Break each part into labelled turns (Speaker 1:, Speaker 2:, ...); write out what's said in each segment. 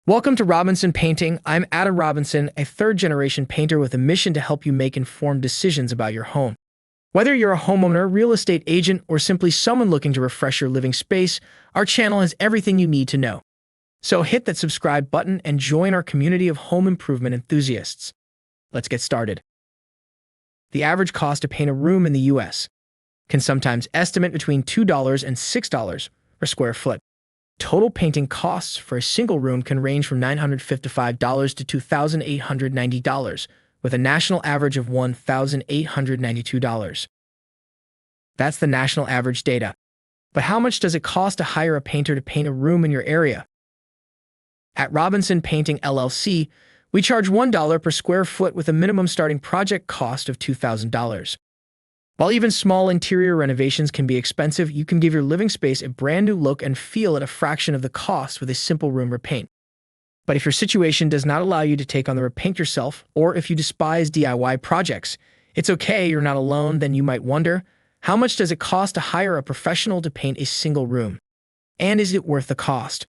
Speaker 1: Welcome to Robinson Painting. I'm Adam Robinson, a third-generation painter with a mission to help you make informed decisions about your home. Whether you're a homeowner, real estate agent, or simply someone looking to refresh your living space, our channel has everything you need to know. So hit that subscribe button and join our community of home improvement enthusiasts. Let's get started. The average cost to paint a room in the U.S. can sometimes estimate between $2 and $6 per square foot. Total painting costs for a single room can range from $955 to $2,890, with a national average of $1,892. That's the national average data. But how much does it cost to hire a painter to paint a room in your area? At Robinson Painting LLC, we charge $1 per square foot with a minimum starting project cost of $2,000. While even small interior renovations can be expensive, you can give your living space a brand new look and feel at a fraction of the cost with a simple room repaint. But if your situation does not allow you to take on the repaint yourself, or if you despise DIY projects, it's okay, you're not alone. Then you might wonder, how much does it cost to hire a professional to paint a single room? And is it worth the cost?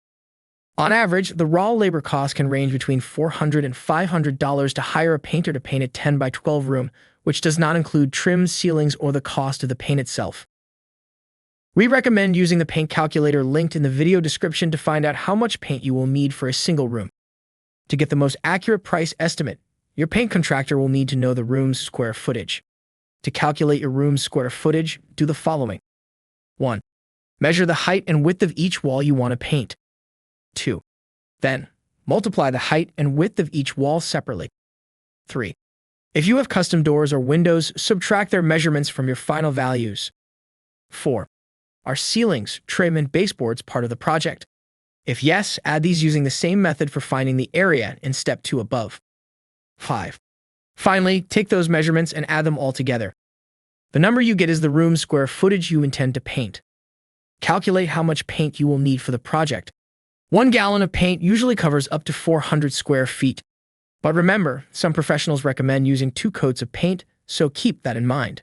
Speaker 1: On average, the raw labor cost can range between $400 and $500 to hire a painter to paint a 10 by 12 room, which does not include trims, ceilings, or the cost of the paint itself. We recommend using the paint calculator linked in the video description to find out how much paint you will need for a single room. To get the most accurate price estimate, your paint contractor will need to know the room's square footage. To calculate your room's square footage, do the following. 1. Measure the height and width of each wall you want to paint. 2. Then, multiply the height and width of each wall separately. 3. If you have custom doors or windows, subtract their measurements from your final values. 4. Are ceilings, trim, and baseboards part of the project? If yes, add these using the same method for finding the area in step 2 above. 5. Finally, take those measurements and add them all together. The number you get is the room's square footage you intend to paint. Calculate how much paint you will need for the project. 1 gallon of paint usually covers up to 400 square feet. But remember, some professionals recommend using 2 coats of paint, so keep that in mind.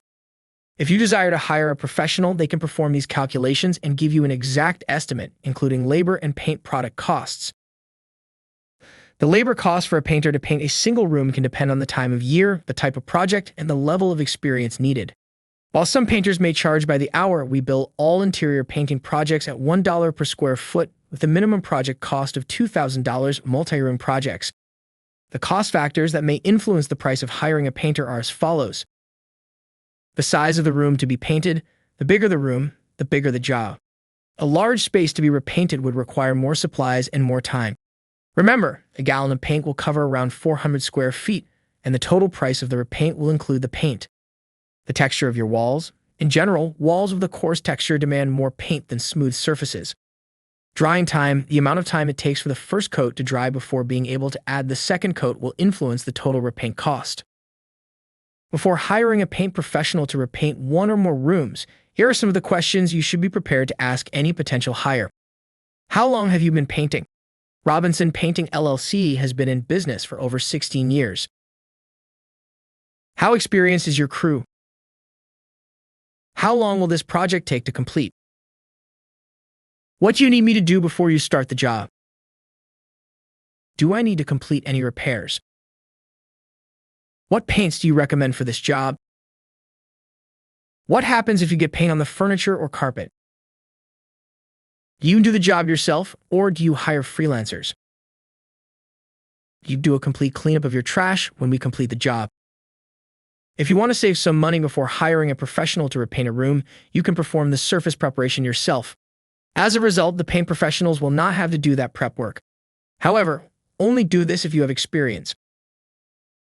Speaker 1: If you desire to hire a professional, they can perform these calculations and give you an exact estimate, including labor and paint product costs. The labor cost for a painter to paint a single room can depend on the time of year, the type of project, and the level of experience needed. While some painters may charge by the hour, we bill all interior painting projects at $1 per square foot with a minimum project cost of $2,000 multi-room projects. The cost factors that may influence the price of hiring a painter are as follows. The size of the room to be painted. The bigger the room, the bigger the job. A large space to be repainted would require more supplies and more time. Remember, a gallon of paint will cover around 400 square feet, and the total price of the repaint will include the paint. The texture of your walls. In general, walls with a coarse texture demand more paint than smooth surfaces. Drying time, the amount of time it takes for the first coat to dry before being able to add the second coat will influence the total repaint cost. Before hiring a paint professional to repaint 1 or more rooms, here are some of the questions you should be prepared to ask any potential hire. How long have you been painting? Robinson Painting LLC has been in business for over 16 years. How experienced is your crew? How long will this project take to complete? What do you need me to do before you start the job? Do I need to complete any repairs? What paints do you recommend for this job? What happens if you get paint on the furniture or carpet? Do you do the job yourself, or do you hire freelancers? Do you do a complete cleanup of your trash when we complete the job? If you want to save some money before hiring a professional to repaint a room, you can perform the surface preparation yourself. As a result, the paint professionals will not have to do that prep work. However, only do this if you have experience.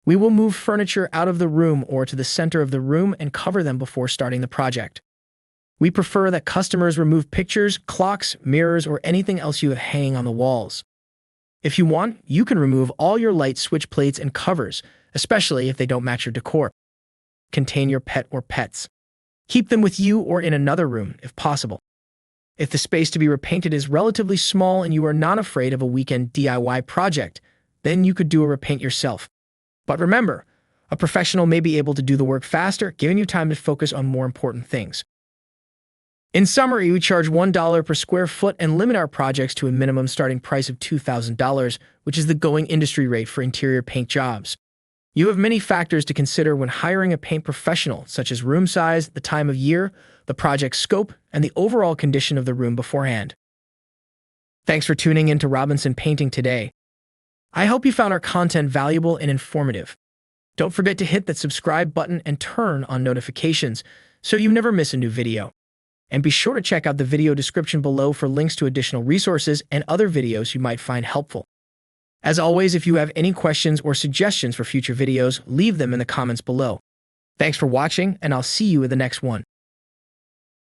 Speaker 1: We will move furniture out of the room or to the center of the room and cover them before starting the project. We prefer that customers remove pictures, clocks, mirrors, or anything else you have hanging on the walls. If you want, you can remove all your light switch plates and covers, especially if they don't match your decor. Contain your pet or pets. Keep them with you or in another room, if possible. If the space to be repainted is relatively small and you are not afraid of a weekend DIY project, then you could do a repaint yourself. But remember, a professional may be able to do the work faster, giving you time to focus on more important things. In summary, we charge $1 per square foot and limit our projects to a minimum starting price of $2,000, which is the going industry rate for interior paint jobs. You have many factors to consider when hiring a paint professional, such as room size, the time of year, the project scope, and the overall condition of the room beforehand. Thanks for tuning in to Robinson Painting today. I hope you found our content valuable and informative. Don't forget to hit that subscribe button and turn on notifications so you never miss a new video. And be sure to check out the video description below for links to additional resources and other videos you might find helpful. As always, if you have any questions or suggestions for future videos, leave them in the comments below. Thanks for watching, and I'll see you in the next one.